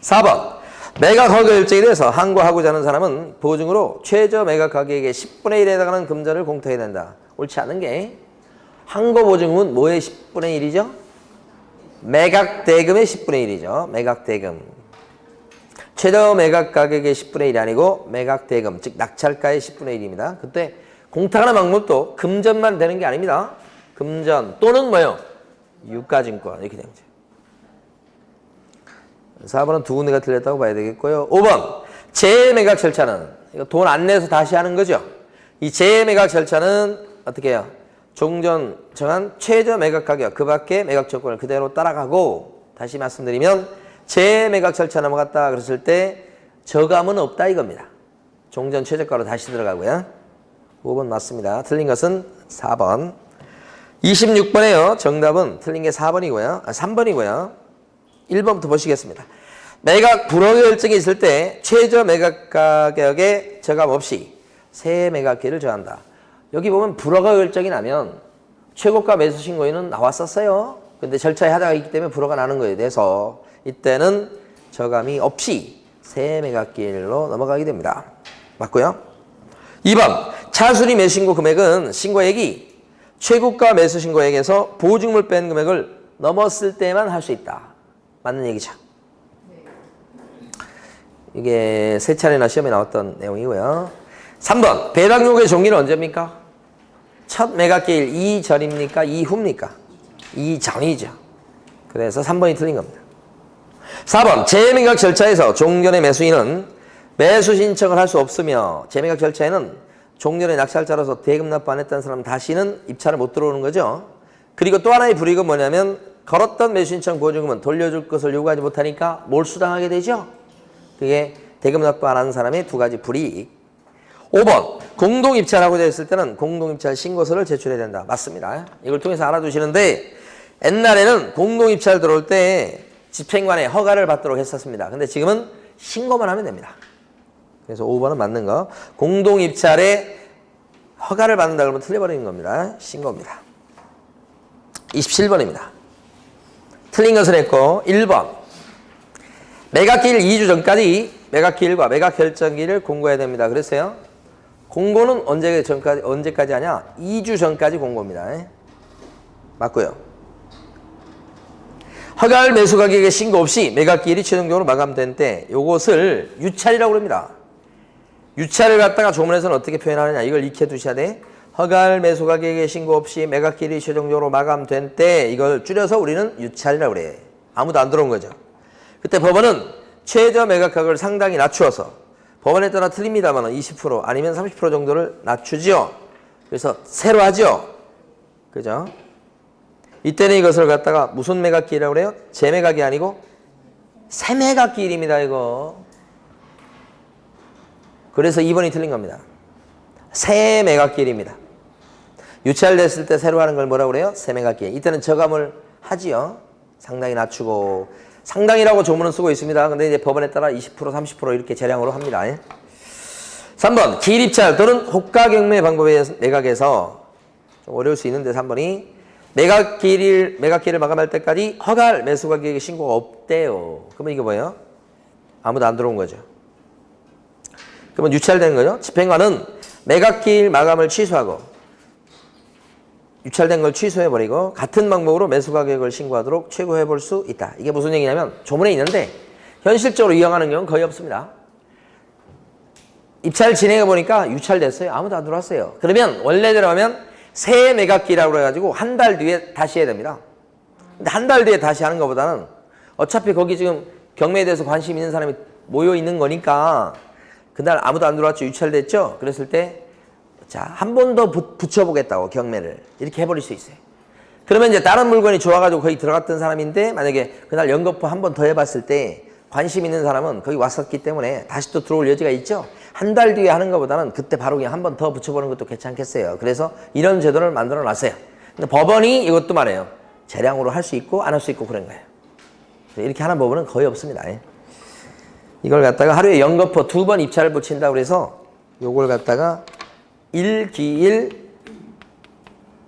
4번 매각 허가 결정에 대해서 항고하고자 하는 사람은 보증으로 최저 매각 가격의 10분의 1에 해당하는 금전을 공토해야 된다. 옳지 않은 게 항고 보증은 뭐의 10분의 1이죠? 매각 대금의 10분의 1이죠. 매각 대금. 최저 매각 가격의 10분의 1이 아니고 매각 대금, 즉 낙찰가의 10분의 1입니다. 그때 공탁하는 방법도 금전만 되는 게 아닙니다. 금전 또는 뭐요? 유가증권 이렇게 됩니다. 4번은 두 군데가 틀렸다고 봐야 되겠고요. 5번 재매각 절차는 이거 돈 안 내서 다시 하는 거죠. 이 재매각 절차는 어떻게 해요? 종전 정한 최저 매각 가격 그 밖에 매각 조건을 그대로 따라가고 다시 말씀드리면 재매각 절차 넘어갔다 그랬을 때 저감은 없다 이겁니다. 종전 최저가로 다시 들어가고요. 5번 맞습니다. 틀린 것은 4번. 26번에요. 정답은 틀린 게 4번이고요. 3번이고요. 1번부터 보시겠습니다. 매각 불허 결정이 있을 때 최저 매각 가격에 저감 없이 새 매각기를 정한다. 여기 보면 불허가 결정이 나면 최고가 매수 신고인은 나왔었어요. 근데 절차에 하자가 있기 때문에 불허가 나는 거에 대해서 이때는 저감이 없이 새 매각기일로 넘어가게 됩니다. 맞고요. 2번 차순위 매수 신고 금액은 신고액이 최고가 매수 신고액에서 보증물 뺀 금액을 넘었을 때만 할 수 있다. 맞는 얘기죠. 이게 세 차례나 시험에 나왔던 내용이고요. 3번 배당 요구의 종기는 언제입니까? 첫 매각기일 이전입니까? 이후입니까? 이전이죠. 그래서 3번이 틀린 겁니다. 4번 재매각 절차에서 종전의 매수인은 매수 신청을 할 수 없으며 재매각 절차에는 종전의 낙찰자로서 대금 납부 안 했다는 사람은 다시는 입찰을 못 들어오는 거죠. 그리고 또 하나의 불이익은 뭐냐면 걸었던 매수 신청 보증금은 돌려줄 것을 요구하지 못하니까 몰수당하게 되죠. 그게 대금 납부 안 하는 사람의 두 가지 불이익. 5번 공동입찰하고자 했을 때는 공동입찰 신고서를 제출해야 된다. 맞습니다. 이걸 통해서 알아두시는데 옛날에는 공동입찰 들어올 때 집행관의 허가를 받도록 했었습니다. 근데 지금은 신고만 하면 됩니다. 그래서 5번은 맞는 거. 공동입찰에 허가를 받는다 그러면 틀려버리는 겁니다. 신고입니다. 27번입니다. 틀린 것을 했고 1번 매각기일 2주 전까지 매각기일과 매각결정기일을 공고해야 됩니다. 그랬어요. 공고는 언제까지 하냐? 2주 전까지 공고입니다. 맞고요. 허가할 매수 가격의 신고 없이 매각기일이 최종적으로 마감된 때 요것을 유찰이라고 합니다. 유찰을 갖다가 조문에서는 어떻게 표현하느냐? 이걸 익혀두셔야 돼. 허가할 매수 가격의 신고 없이 매각기일이 최종적으로 마감된 때 이걸 줄여서 우리는 유찰이라고 그래. 아무도 안 들어온 거죠. 그때 법원은 최저 매각가격을 상당히 낮추어서 법원에 따라 틀립니다만 20% 아니면 30% 정도를 낮추지요. 그래서 새로 하죠. 그죠? 이때는 이것을 갖다가 무슨 매각기일이라고 그래요? 재매각이 아니고 새매각기일입니다. 이거. 그래서 2번이 틀린 겁니다. 새매각기일입니다. 유찰됐을 때 새로 하는 걸 뭐라고 그래요? 새매각기일. 이때는 저감을 하지요. 상당히 낮추고. 상당이라고 조문은 쓰고 있습니다. 근데 이제 법원에 따라 20% 30% 이렇게 재량으로 합니다. 3번 기일입찰 또는 호가경매 방법의 매각에서 좀 어려울 수 있는데 3번이 매각기일을 마감할 때까지 허가할 매수 가격의 신고가 없대요. 그러면 이게 뭐예요? 아무도 안 들어온 거죠. 그러면 유찰된 거죠. 집행관은 매각기일 마감을 취소하고 유찰된 걸 취소해버리고 같은 방법으로 매수 가격을 신고하도록 최고해볼 수 있다. 이게 무슨 얘기냐면 조문에 있는데 현실적으로 이용하는 경우는 거의 없습니다. 입찰 진행해보니까 유찰됐어요. 아무도 안 들어왔어요. 그러면 원래대로 하면 새 매각기라고 해가지고 한 달 뒤에 다시 해야 됩니다. 근데 한 달 뒤에 다시 하는 것보다는 어차피 거기 지금 경매에 대해서 관심 있는 사람이 모여 있는 거니까 그날 아무도 안 들어왔죠. 유찰됐죠. 그랬을 때 자, 한 번 더 붙여보겠다고 경매를 이렇게 해버릴 수 있어요. 그러면 이제 다른 물건이 좋아가지고 거기 들어갔던 사람인데 만약에 그날 연거푸 한 번 더 해봤을 때 관심 있는 사람은 거기 왔었기 때문에 다시 또 들어올 여지가 있죠. 한 달 뒤에 하는 것보다는 그때 바로 그냥 한 번 더 붙여보는 것도 괜찮겠어요. 그래서 이런 제도를 만들어 놨어요. 근데 법원이 이것도 말해요. 재량으로 할 수 있고 안 할 수 있고 그런 거예요. 이렇게 하는 법원은 거의 없습니다. 이걸 갖다가 하루에 연거푸 2번 입찰을 붙인다고 그래서 요걸 갖다가 1기일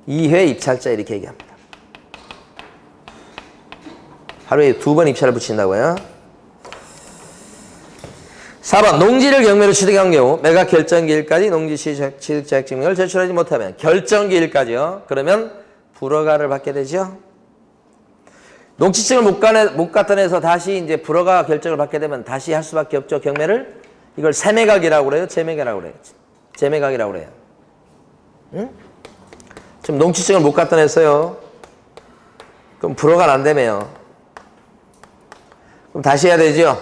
2회 입찰자 이렇게 얘기합니다. 하루에 2번 입찰을 붙인다고요. 4번 농지를 경매로 취득한 경우 매각 결정기일까지 농지 취득자격 증명을 제출하지 못하면 결정기일까지요. 그러면 불허가를 받게 되죠. 농지증을 못 갖다 내서 다시 이제 불허가 결정을 받게 되면 다시 할 수밖에 없죠. 경매를. 이걸 새매각이라고 그래요. 재매각이라고 그래요. 재매각이라고 그래요. 응? 지금 농지증을 못 갖다 냈어요. 그럼 불허가 안 되면 그럼 다시 해야 되죠.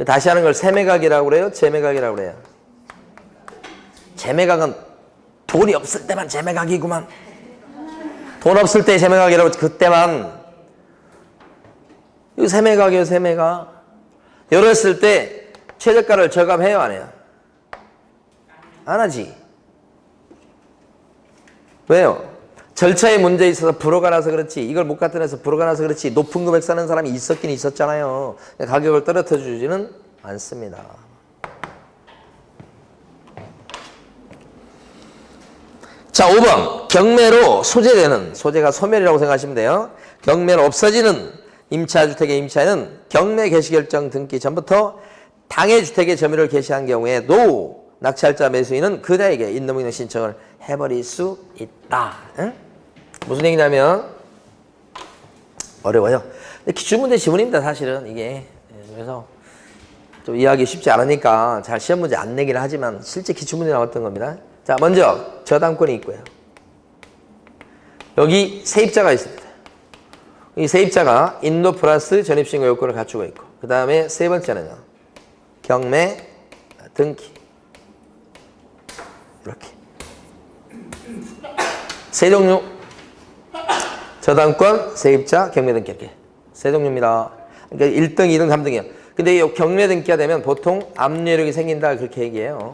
다시 하는 걸 새매각이라고 그래요? 재매각이라고 그래요? 재매각은 돈이 없을 때만 재매각이구만. 돈 없을 때 재매각이라고 그때만. 이거 새매각이에요, 새매각. 이랬을 때 최저가를 저감해요, 안 해요? 안 하지. 왜요? 절차에 문제 있어서 불허가 나서 그렇지. 이걸 못 갖다 내서 불허가 나서 그렇지. 높은 금액 사는 사람이 있었긴 있었잖아요. 가격을 떨어뜨려 주지는 않습니다. 자, 5번. 경매로 소재되는, 소재가 소멸이라고 생각하시면 돼요. 경매로 없어지는 임차주택의 임차에는 경매 개시결정 등기 전부터 당해 주택의 점유를 개시한 경우에도 낙찰자 매수인은 그자에게 인도명령 신청을 해버릴 수 있다. 응? 무슨 얘기냐면 어려워요. 근데 기출문제 지문입니다. 사실은 이게. 그래서 좀 이해하기 쉽지 않으니까 잘 시험 문제 안 내긴 하지만 실제 기출문제 나왔던 겁니다. 자, 먼저 저당권이 있고요. 여기 세입자가 있습니다. 이 세입자가 인도 플러스 전입신고 요건을 갖추고 있고 그 다음에 세 번째는요. 경매 등기 이렇게 세 종류 저당권, 세입자, 경매 등기 이렇게 세 종류입니다. 그러니까 1등, 2등, 3등이에요. 근데 이 경매 등기가 되면 보통 압류력이 생긴다 그렇게 얘기해요.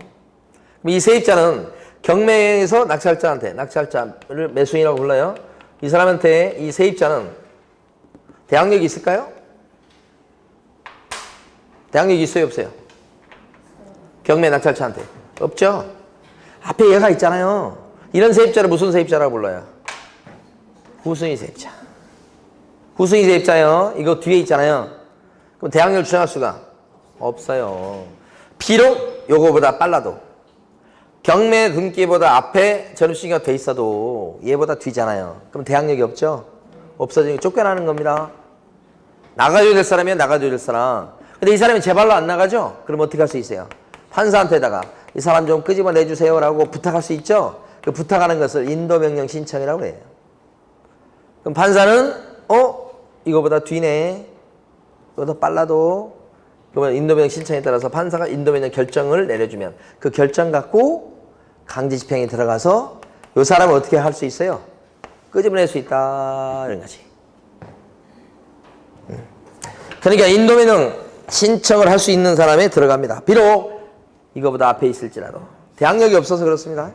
이 세입자는 경매에서 낙찰자를 매수인이라고 불러요. 이 사람한테 이 세입자는 대항력이 있을까요? 대항력이 있어요, 없어요? 경매 낙찰자한테 없죠? 앞에 얘가 있잖아요. 이런 세입자를 무슨 세입자라고 불러요? 후순위 세입자. 후순위 세입자요. 이거 뒤에 있잖아요. 그럼 대항력을 주장할 수가 없어요. 비록 요거보다 빨라도 경매 등기보다 앞에 전입신고가 돼 있어도 얘보다 뒤잖아요. 그럼 대항력이 없죠? 없어지니까 쫓겨나는 겁니다. 나가줘야 될 사람이야, 나가줘야 될 사람. 근데 이 사람이 제발로 안 나가죠? 그럼 어떻게 할 수 있어요? 판사한테다가 이 사람 좀 끄집어내주세요라고 부탁할 수 있죠? 그 부탁하는 것을 인도명령 신청이라고 해요. 그럼 판사는 이거보다 뒤네. 이거보다 빨라도 그러면 인도명령 신청에 따라서 판사가 인도명령 결정을 내려주면 그 결정 갖고 강제 집행에 들어가서 이 사람을 어떻게 할 수 있어요? 끄집어낼 수 있다 이런 거지. 그러니까 인도명령 신청을 할 수 있는 사람에 들어갑니다. 비록 이거보다 앞에 있을지라도 대항력이 없어서 그렇습니다.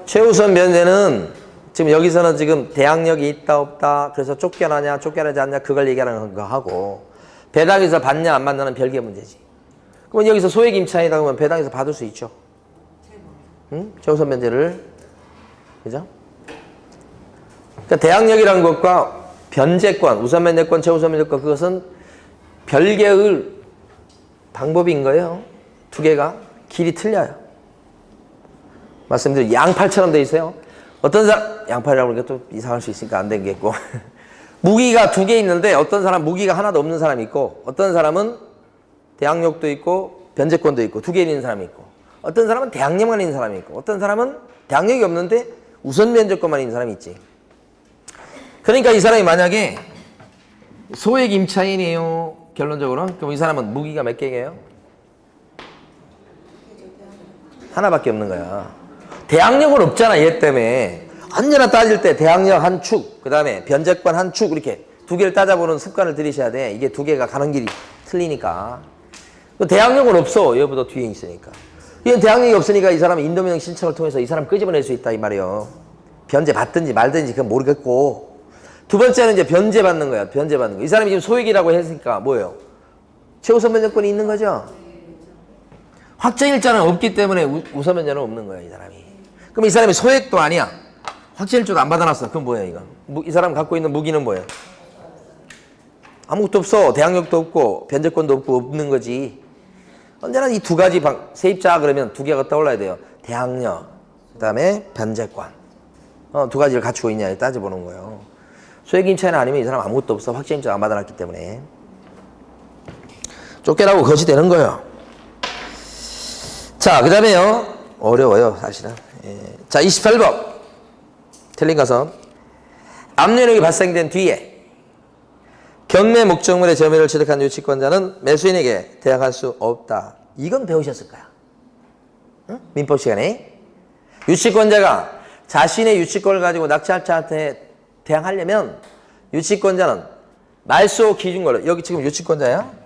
최우선 면제는 지금 여기서는 지금 대항력이 있다 없다 그래서 쫓겨나냐 쫓겨나지 않냐 그걸 얘기하는 거 하고 배당에서 받냐 안 받냐는 별개 문제지. 그러면 여기서 소액 임차인이다 그러면 배당에서 받을 수 있죠. 최우선 면제를. 그죠? 그러니까 대항력이라는 것과 변제권, 우선 면제권, 최우선 면제권 그것은 별개의 방법인 거예요. 두 개가 길이 틀려요. 말씀드린 양팔처럼 돼 있어요. 어떤 사람 양팔이라고 하니까 또 이상할 수 있으니까 안 되겠고 무기가 두 개 있는데 어떤 사람 무기가 하나도 없는 사람이 있고 어떤 사람은 대항력도 있고 변제권도 있고 두 개 있는 사람이 있고 어떤 사람은 대항력만 있는 사람이 있고 어떤 사람은 대항력이 없는데 우선 변제권만 있는 사람이 있지. 그러니까 이 사람이 만약에 소액 임차인이에요. 결론적으로 그럼 이 사람은 무기가 몇 개예요? 하나밖에 없는 거야. 대항력은 없잖아. 얘 때문에 언제나 따질 때 대항력 한 축, 그 다음에 변제권 한 축 이렇게 두 개를 따져보는 습관을 들이셔야 돼. 이게 두 개가 가는 길이 틀리니까. 대항력은 없어. 얘보다 뒤에 있으니까. 이건 대항력이 없으니까 이 사람은 인도명령 신청을 통해서 이 사람 끄집어낼 수 있다 이 말이에요. 변제 받든지 말든지 그건 모르겠고. 두 번째는 이제 변제 받는 거야. 변제 받는 거. 이 사람이 지금 소액이라고 했으니까 뭐예요? 최우선 변제권이 있는 거죠. 확정일자는 없기 때문에 우선 변제는 없는 거야 이 사람이. 그럼 이 사람이 소액도 아니야. 확정일자도 안 받아놨어. 그럼 뭐야 이건? 이 사람 갖고 있는 무기는 뭐예요? 아무것도 없어. 대항력도 없고 변제권도 없고 없는 거지. 언제나 이 두 가지 세입자 그러면 두 개가 떠올라야 돼요. 대항력, 그 다음에 변제권. 두 가지를 갖추고 있냐 따져보는 거예요. 소액 임차인 아니면 이 사람 아무것도 없어. 확정일자 안 받아놨기 때문에. 쫓겨나고 거지 되는 거예요. 자, 그 다음에요. 어려워요, 사실은. 예. 자, 28번. 틀린 것은 압류력이 발생된 뒤에 경매 목적물의 점유를 취득한 유치권자는 매수인에게 대항할 수 없다. 이건 배우셨을 거야. 응? 민법 시간에. 유치권자가 자신의 유치권을 가지고 낙찰자한테 대항하려면 유치권자는 말소 기준권을 여기 지금 유치권자야?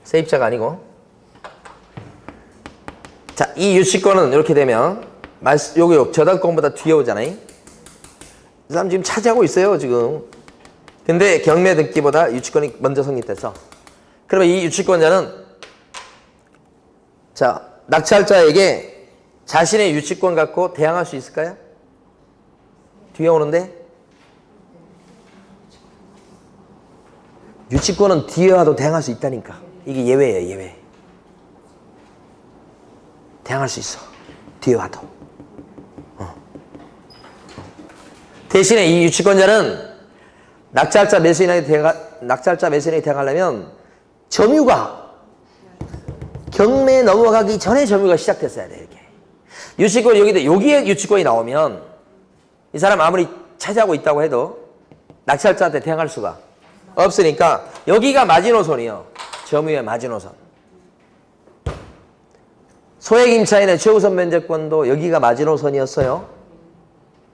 세입자가 아니고. 자, 이 유치권은 이렇게 되면 여기 저당권보다 뒤에 오잖아요. 이 사람 지금 차지하고 있어요, 지금. 근데 경매 등기보다 유치권이 먼저 성립돼서. 그러면 이 유치권자는 자, 낙찰자에게 자신의 유치권 갖고 대항할 수 있을까요? 뒤에 오는데 유치권은 뒤에 와도 대항할 수 있다니까. 이게 예외예요, 예외. 대항할 수 있어. 뒤에 와도. 대신에 이 유치권자는 낙찰자 매수인에게 대항하려면 점유가 경매에 넘어가기 전에 점유가 시작됐어야 돼. 이렇게. 유치권 여기에 유치권이 나오면 이 사람 아무리 차지하고 있다고 해도 낙찰자한테 대항할 수가 없으니까 여기가 마지노선이요. 점유의 마지노선. 소액 임차인의 최우선 면제권도 여기가 마지노선이었어요.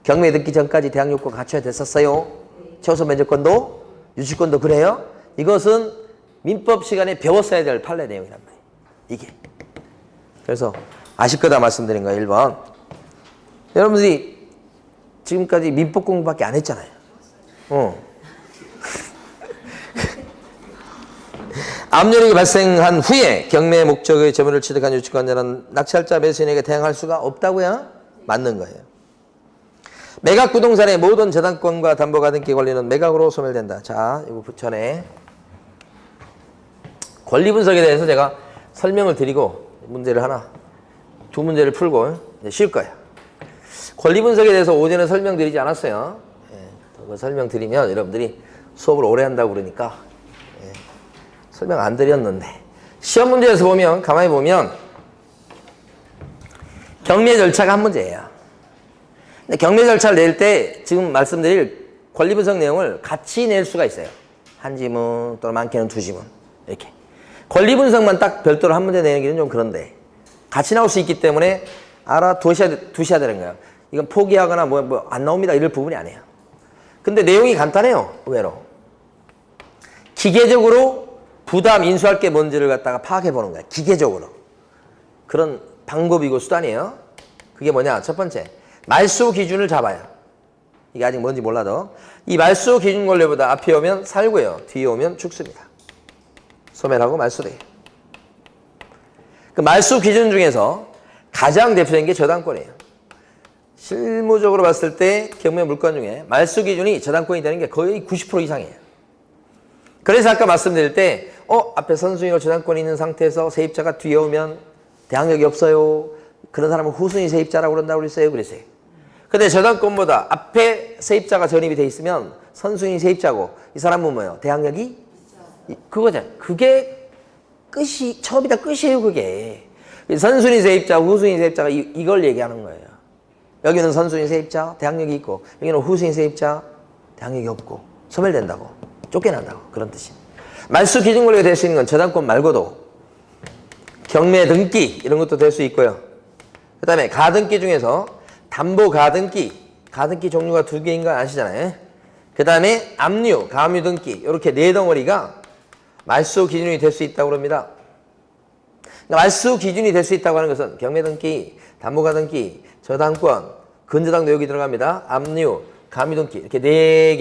경매 듣기 전까지 대항 요건 갖춰야 됐었어요. 최우선 면제권도 유치권도 그래요. 이것은 민법 시간에 배웠어야 될 판례 내용이란 말이에요. 이게. 그래서 아실 거다 말씀드린 거예요. 1번. 여러분들이 지금까지 민법 공부밖에 안 했잖아요. 압류력이 발생한 후에 경매 목적의 점유를 취득한 유치권자는 낙찰자 매수인에게 대항할 수가 없다고요? 맞는 거예요. 매각 부동산의 모든 저당권과 담보가등기 권리는 매각으로 소멸된다. 자, 이거 전에 권리 분석에 대해서 제가 설명을 드리고 문제를 하나, 두 문제를 풀고 이제 쉴 거예요. 권리 분석에 대해서 오전에 설명드리지 않았어요. 그 설명드리면 여러분들이 수업을 오래 한다고 그러니까 설명 안 드렸는데 시험 문제에서 보면 가만히 보면 경매 절차가 한 문제예요. 근데 경매 절차를 낼 때 지금 말씀드릴 권리 분석 내용을 같이 낼 수가 있어요. 한 지문 또는 많게는 두 지문 이렇게. 권리 분석만 딱 별도로 한 문제 내는 게 좀 그런데 같이 나올 수 있기 때문에 두셔야 되는 거예요. 이건 포기하거나 뭐 안 나옵니다 이럴 부분이 아니에요. 근데 내용이 간단해요. 의외로. 기계적으로 부담 인수할 게 뭔지를 갖다가 파악해 보는 거예요. 기계적으로. 그런 방법이고 수단이에요. 그게 뭐냐? 첫 번째, 말소 기준을 잡아요. 이게 아직 뭔지 몰라도 이 말소 기준 권리보다 앞에 오면 살고요. 뒤에 오면 죽습니다. 소멸하고 말소돼요. 그 말소 기준 중에서 가장 대표적인 게 저당권이에요. 실무적으로 봤을 때 경매 물건 중에 말소 기준이 저당권이 되는 게 거의 90% 이상이에요. 그래서 아까 말씀드릴 때 앞에 선순위로 저당권이 있는 상태에서 세입자가 뒤에 오면 대항력이 없어요. 그런 사람은 후순위 세입자라고 그런다고 그랬어요. 그랬어요. 근데 저당권보다 앞에 세입자가 전입이 돼 있으면 선순위 세입자고 이 사람은 뭐예요? 대항력이? 그거잖아요. 그게 끝이, 처음이다 끝이에요. 그게. 선순위 세입자, 후순위 세입자가 이걸 얘기하는 거예요. 여기는 선순위 세입자, 대항력이 있고 여기는 후순위 세입자, 대항력이 없고 소멸된다고, 쫓겨난다고 그런 뜻이에요. 말소 기준 권리가 될 수 있는 건 저당권 말고도 경매 등기 이런 것도 될 수 있고요. 그 다음에 가등기 중에서 담보 가등기 종류가 두 개인 거 아시잖아요. 그 다음에 압류, 가압류 등기 이렇게 네 덩어리가 말소 기준이 될 수 있다고 합니다. 그러니까 말소 기준이 될 수 있다고 하는 것은 경매 등기, 담보 가등기, 저당권, 근저당도 여기 들어갑니다. 압류, 가압류 등기 이렇게 네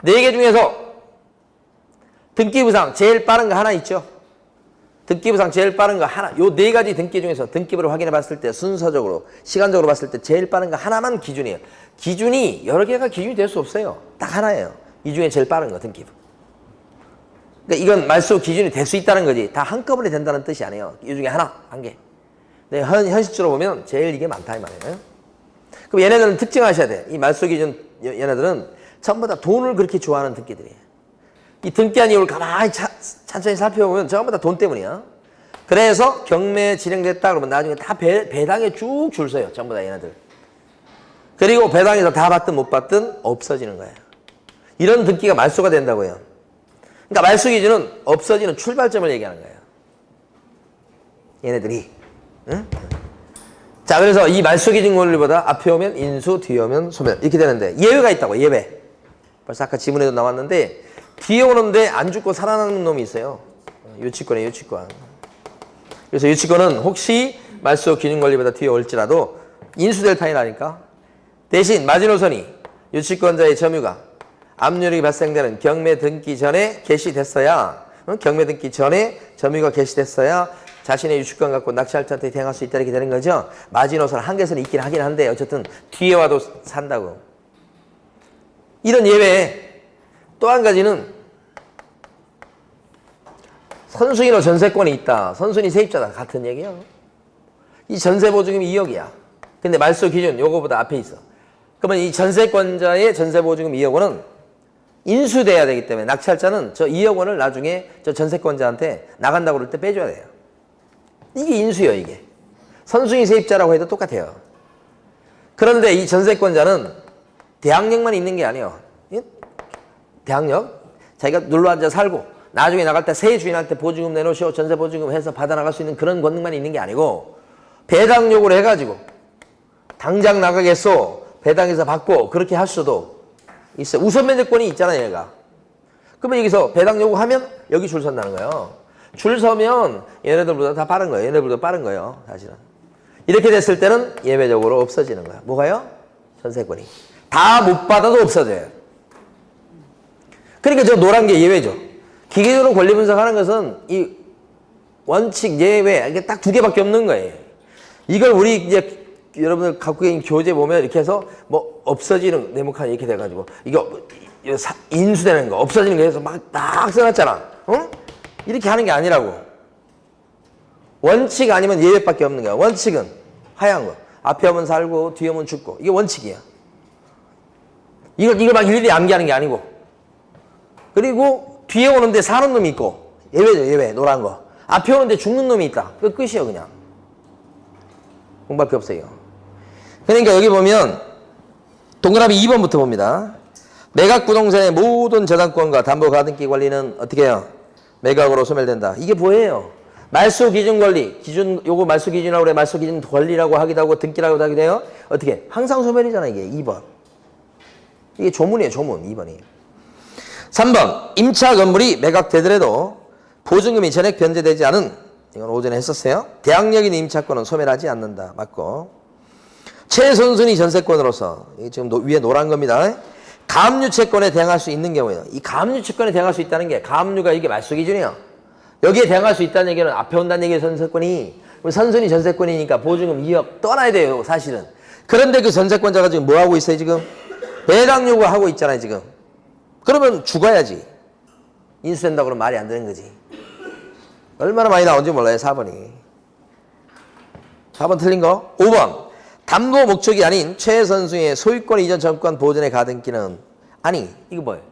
개 중에서 등기부상 제일 빠른 거 하나 있죠. 등기부상 제일 빠른 거 하나, 요 네 가지 등기 중에서 등기부를 확인해 봤을 때 순서적으로, 시간적으로 봤을 때 제일 빠른 거 하나만 기준이에요. 기준이 여러 개가 기준이 될 수 없어요. 딱 하나예요. 이 중에 제일 빠른 거 등기부. 그러니까 이건 말소 기준이 될 수 있다는 거지. 다 한꺼번에 된다는 뜻이 아니에요. 이 중에 하나, 한 개. 근데 현실적으로 보면 제일 이게 많다 이 말이에요. 그럼 얘네들은 특징하셔야 돼. 이 말소 기준 얘네들은 전부 다 돈을 그렇게 좋아하는 등기들이에요. 이 등기한 이유를 가만히 천천히 살펴보면 전부 다 돈 때문이야. 그래서 경매 진행됐다 그러면 나중에 다 배당에 쭉 줄 서요. 전부 다 얘네들. 그리고 배당에서 다 받든 못 받든 없어지는 거예요. 이런 등기가 말소가 된다고요. 그러니까 말소 기준은 없어지는 출발점을 얘기하는 거예요. 얘네들이. 응? 자, 그래서 이 말소 기준 권리보다 앞에 오면 인수, 뒤에 오면 소멸 이렇게 되는데 예외가 있다고. 예외. 벌써 아까 지문에도 나왔는데 뒤에 오는데 안 죽고 살아남는 놈이 있어요. 유치권이에요, 유치권. 그래서 유치권은 혹시 말소 기준 권리보다 뒤에 올지라도 인수될 판이 나니까 대신 마지노선이 유치권자의 점유가 압류력이 발생되는 경매 등기 전에 개시됐어야, 경매 등기 전에 점유가 개시됐어야 자신의 유치권 갖고 낚시할자한테 대행할 수 있다 이렇게 되는 거죠. 마지노선 한계선이 있긴 하긴 한데 어쨌든 뒤에 와도 산다고. 이런 예외. 또 한 가지는 선순위로 전세권이 있다. 선순위 세입자다. 같은 얘기예요. 이 전세보증금이 2억이야. 근데 말소 기준 요거보다 앞에 있어. 그러면 이 전세권자의 전세보증금 2억 원은 인수돼야 되기 때문에 낙찰자는 저 2억 원을 나중에 저 전세권자한테 나간다고 그럴 때 빼줘야 돼요. 이게 인수예요, 이게. 선순위 세입자라고 해도 똑같아요. 그런데 이 전세권자는 대항력만 있는 게 아니에요. 대항력, 자기가 눌러앉아 살고 나중에 나갈 때 새 주인한테 보증금 내놓으시오, 전세보증금 해서 받아나갈 수 있는 그런 권능만 있는 게 아니고 배당력으로 해가지고 당장 나가겠소, 배당해서 받고 그렇게 할 수도 있어요. 우선 면제권이 있잖아요, 얘가. 그러면 여기서 배당 요구하면 여기 줄 선다는 거예요. 줄 서면 얘네들보다 다 빠른 거예요. 얘네들보다 빠른 거예요, 사실은. 이렇게 됐을 때는 예외적으로 없어지는 거야. 뭐가요? 전세권이. 다 못 받아도 없어져요. 그러니까 저 노란 게 예외죠. 기계적으로 권리 분석하는 것은 이 원칙, 예외, 이게 딱 두 개밖에 없는 거예요. 이걸 우리 이제 여러분들 갖고 계신 교재 보면 이렇게 해서 뭐 없어지는 네모칸 이렇게 돼가지고 이거 인수되는 거 없어지는 거 해서 막 써놨잖아. 응? 이렇게 하는 게 아니라고. 원칙 아니면 예외밖에 없는 거야. 원칙은 하얀 거. 앞에 오면 살고 뒤에 오면 죽고. 이게 원칙이야. 이걸 막 일일이 암기하는 게 아니고. 그리고 뒤에 오는데 사는 놈이 있고. 예외죠, 예외. 노란 거. 앞에 오는데 죽는 놈이 있다. 그 끝이요, 그냥. 공부할 게 없어요. 그러니까 여기 보면 동그라미 2번부터 봅니다. 매각 부동산의 모든 저당권과 담보 가등기 관리는 어떻게 해요? 매각으로 소멸된다. 이게 뭐예요? 말소 기준 권리, 요거 말소 기준이라고 그래. 말소 기준 권리라고 하기도 하고 등기라고 하기도 해요. 어떻게? 항상 소멸이잖아, 이게 2번. 이게 조문이에요, 조문 2번이. 3번, 임차 건물이 매각되더라도 보증금이 전액 변제되지 않은, 이건 오전에 했었어요. 대항력인 임차권은 소멸하지 않는다. 맞고. 최선순위 전세권으로서, 이게 지금 위에 노란 겁니다. 가압류채권에 대항할 수 있는 경우에는, 이 가압류채권에 대항할 수 있다는 게, 가압류가 이게 말소 기준이에요. 여기에 대항할 수 있다는 얘기는 앞에 온다는 얘기예요, 전세권이. 선순위 전세권이니까 보증금 2억 떠나야 돼요, 사실은. 그런데 그 전세권자가 지금 뭐 하고 있어요, 지금? 배당 요구하고 있잖아요, 지금. 그러면 죽어야지. 인수된다고 그러면 말이 안 되는 거지. 얼마나 많이 나온지 몰라요, 4번이. 4번 틀린 거. 5번. 담보 목적이 아닌 최선수의 소유권 이전 전권 보전의 가등기는, 아니, 이거 뭐예요?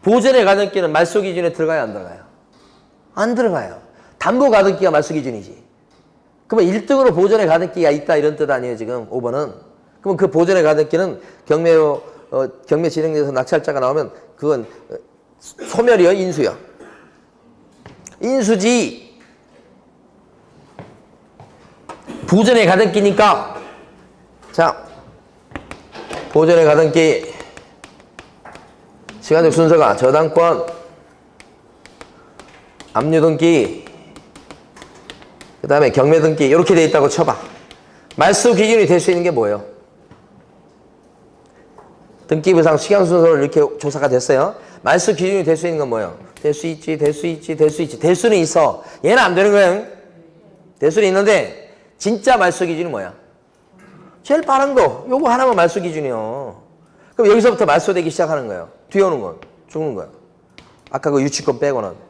보전의 가등기는 말소 기준에 들어가요, 안 들어가요? 안 들어가요. 담보 가등기가 말소 기준이지. 그러면 1등으로 보전의 가등기가 있다 이런 뜻 아니에요, 지금 5번은. 그러면 그 보전의 가등기는 경매 진행돼서 낙찰자가 나오면 그건 소멸이요, 인수요? 인수지. 보전의 가등기니까, 자, 보전의 가등기 시간적 순서가 저당권, 압류등기, 그 다음에 경매등기 이렇게 돼 있다고 쳐봐. 말소 기준이 될 수 있는 게 뭐예요? 등기부상 시간순서로 이렇게 조사가 됐어요. 말소 기준이 될 수 있는 건 뭐예요? 될 수 있지, 될 수 있지, 될 수 있지. 될 수는 있어. 얘는 안 되는 거예요. 될 수는 있는데 진짜 말소 기준이 뭐야? 제일 빠른 거. 요거 하나만 말소 기준이요. 그럼 여기서부터 말소되기 시작하는 거예요. 뒤에 오는 건 죽는 거야. 아까 그 유치권 빼고는.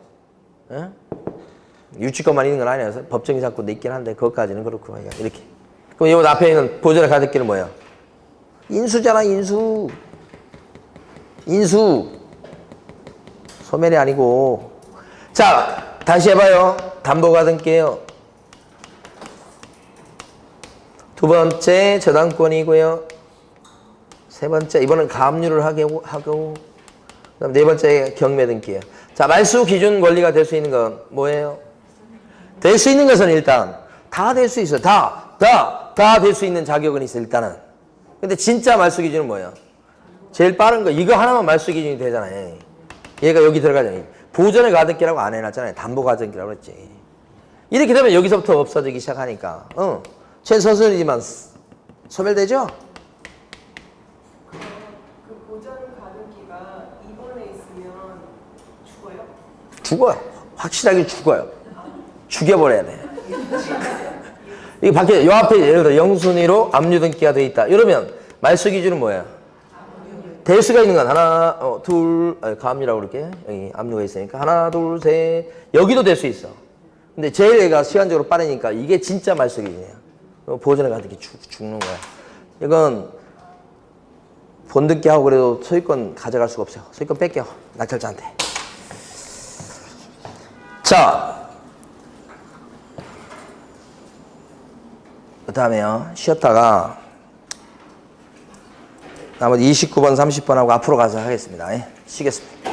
예? 유치권만 있는 건 아니라서 법정이 상권도 있긴 한데 그것까지는 그렇고 이렇게. 그럼 요 앞에 있는 보전의 가등기는 뭐예요? 인수잖아, 인수. 인수. 소멸이 아니고. 자, 다시 해봐요. 담보 가등기예요. 두 번째 저당권이고요. 세 번째 이번엔 가압류를 하고 그다음 네 번째 경매등기예요. 자, 말소 기준 권리가 될 수 있는 건 뭐예요? 될 수 있는 것은 일단 다 될 수 있어요. 다 될 수 있는 자격은 있어, 일단은. 근데 진짜 말소 기준은 뭐예요? 제일 빠른 거. 이거 하나만 말소 기준이 되잖아요. 얘가 여기 들어가잖아요. 보전의 가등기라고 안 해놨잖아요. 담보 가등기라고 그랬지. 이렇게 되면 여기서부터 없어지기 시작하니까. 최소순이지만 소멸되죠? 그 보전 가등기가 2번에 있으면 죽어요? 죽어요. 확실하게 죽어요. 죽여버려야 돼. 이게 밖에, 요 앞에 예를 들어 영순위로 압류등기가 돼 있다. 이러면 말소 기준은 뭐예요? 될 수가 있는 건 하나, 둘, 가압류라고 그럴게. 여기 압류가 있으니까. 하나, 둘, 셋. 여기도 될 수 있어. 근데 제일 얘가 시간적으로 빠르니까 이게 진짜 말소 기준이에요. 보전에 가득히 죽는 거야. 이건 본등기 하고 그래도 소유권 가져갈 수가 없어요. 소유권 뺏겨. 낙찰자한테. 자, 그 다음에요. 쉬었다가 나머지 29번, 30번 하고 앞으로 가서 하겠습니다. 쉬겠습니다.